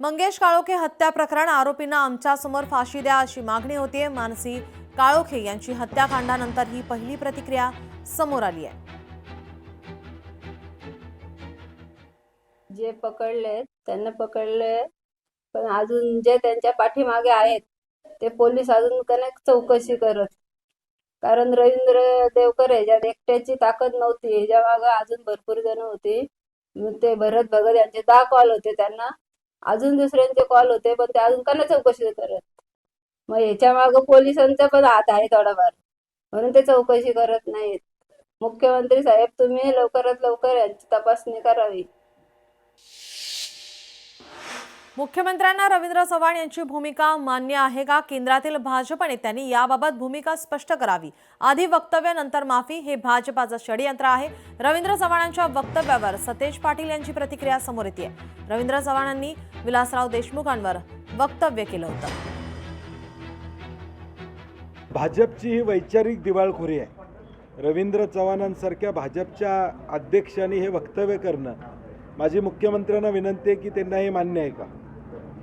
मंगेश काळोखे हत्या प्रकरण आरोपींना आमच्यासमोर फाशी द्या अशी मागणी होतीये। मानसी काळोखे यांची हत्याकांडानंतर ही पहिली प्रतिक्रिया समोर आली आहे। जे पकडले त्यांना पकडले, पण अजून जे त्यांच्या पाठीमागे आहेत ते पोलीस अजून कनेक चौकशी करत। कारण रवींद्र देवकर ह्याच्यात एकट्याची ताकद नव्हती, ह्याच्या मागे अजून भरपूर जण होती। ते भरत भगत यांचे 10 कॉल होते, त्यांना अजून दुसऱ्यांचे कॉल होते, पण ते अजून कने चौकशी करत। मग ह्याच्या मागे पोलिसांचा पण हात आहे थोडाफार, म्हणून ते चौकशी करत नाहीत। मुख्यमंत्री साहेब, तुम्ही लवकरात लवकर यांची तपासणी करावी। मुख्यमंत्र्यांना रवींद्र चव्हाण यांची भूमिका मान्य आहे का? केंद्रातील भाजप नेत्यांनी याबाबत भूमिका स्पष्ट करावी। आधी वक्तव्य नंतर माफी हे भाजपाचं षडयंत्र आहे। रवींद्र चव्हाणांच्या वक्तव्यावर सतेज पाटील यांची प्रतिक्रिया समोर येते। रवींद्र चव्हाणांनी विलासराव देशमुखांवर वक्तव्य केलं होतं। भाजपची ही वैचारिक दिवाळखोरी आहे। रवींद्र चव्हाणांसारख्या भाजपच्या अध्यक्षांनी हे वक्तव्य करणं, माझी मुख्यमंत्र्यांना विनंती आहे की त्यांना हे मान्य आहे का?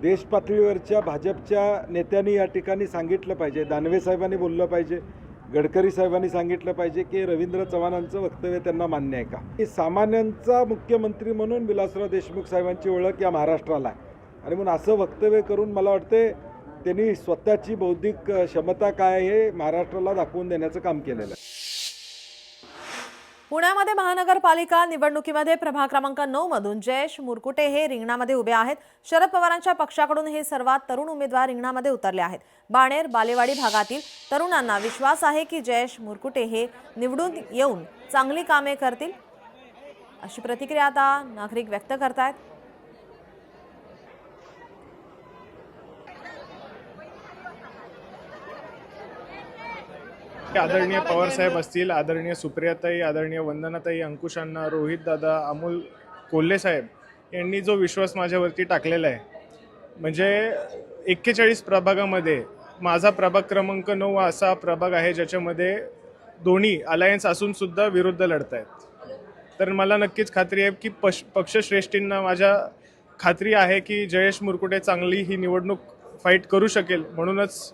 देश पातळीवरच्या भाजपच्या नेत्यांनी या ठिकाणी सांगितलं पाहिजे, दानवे साहेबांनी बोललं पाहिजे, गडकरी साहेबांनी सांगितलं पाहिजे की रवींद्र चव्हाणांचं वक्तव्य त्यांना मान्य आहे का? की सामान्यांचा मुख्यमंत्री म्हणून विलासराव देशमुख साहेबांची ओळख या महाराष्ट्राला आहे, आणि म्हणून असं वक्तव्य करून मला वाटते त्यांनी स्वतःची बौद्धिक क्षमता काय हे महाराष्ट्राला दाखवून देण्याचं काम केलेलं आहे। पुण्यामध्ये महानगरपालिका निवडणुकीमध्ये प्रभाग क्रमांक 9 मधून जयेश मुरकुटे हे रिंगणामध्ये उभे आहेत। शरद पवारांच्या पक्षाकडून हे सर्वात तरुण उमेदवार रिंगणामध्ये उतरले आहेत। बाणेर बालेवाडी भागातील तरुणांना विश्वास आहे की जयेश मुरकुटे हे निवडून येऊन चांगली कामे करतील, अशी प्रतिक्रिया आता नागरिक व्यक्त करतायत। आदरणीय पवार साहेब असतील, आदरणीय सुप्रियाताई, आदरणीय वंदनाताई, अंकुशांना, रोहित दादा, अमोल कोल्हे साहेब यांनी जो विश्वास माझ्यावरती टाकलेला आहे, म्हणजे 41 प्रभागामध्ये माझा प्रभाग क्रमांक 9 असा प्रभाग आहे ज्याच्यामध्ये दोन्ही अलायन्स असून सुद्धा विरुद्ध लढत आहेत। तर मला नक्कीच खात्री आहे की पक्षश्रेष्ठींना माझ्या खात्री आहे की जयेश मुरकुटे चांगली ही निवडणूक फाईट करू शकेल, म्हणूनच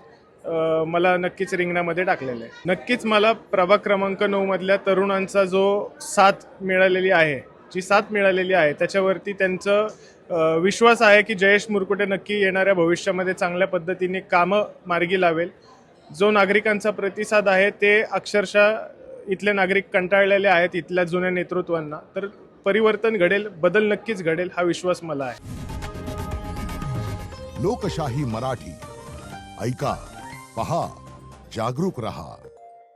मला नक्कीच रिंगणामध्ये टाकलेलं आहे। नक्कीच मला प्रभाग क्रमांक 9 मधल्या तरुणांचा जो साथ मिळालेली आहे त्याच्यावरती त्यांचं विश्वास आहे की जयेश मुरकुटे नक्की येणाऱ्या भविष्यामध्ये चांगल्या पद्धतीने कामं मार्गी लावेल। जो नागरिकांचा प्रतिसाद आहे ते अक्षरशः इथले नागरिक कंटाळलेले आहेत इथल्या जुन्या नेतृत्वांना, तर परिवर्तन घडेल, बदल नक्कीच घडेल हा विश्वास मला आहे। लोकशाही मराठी ऐका, पहा, जागरूक रहा।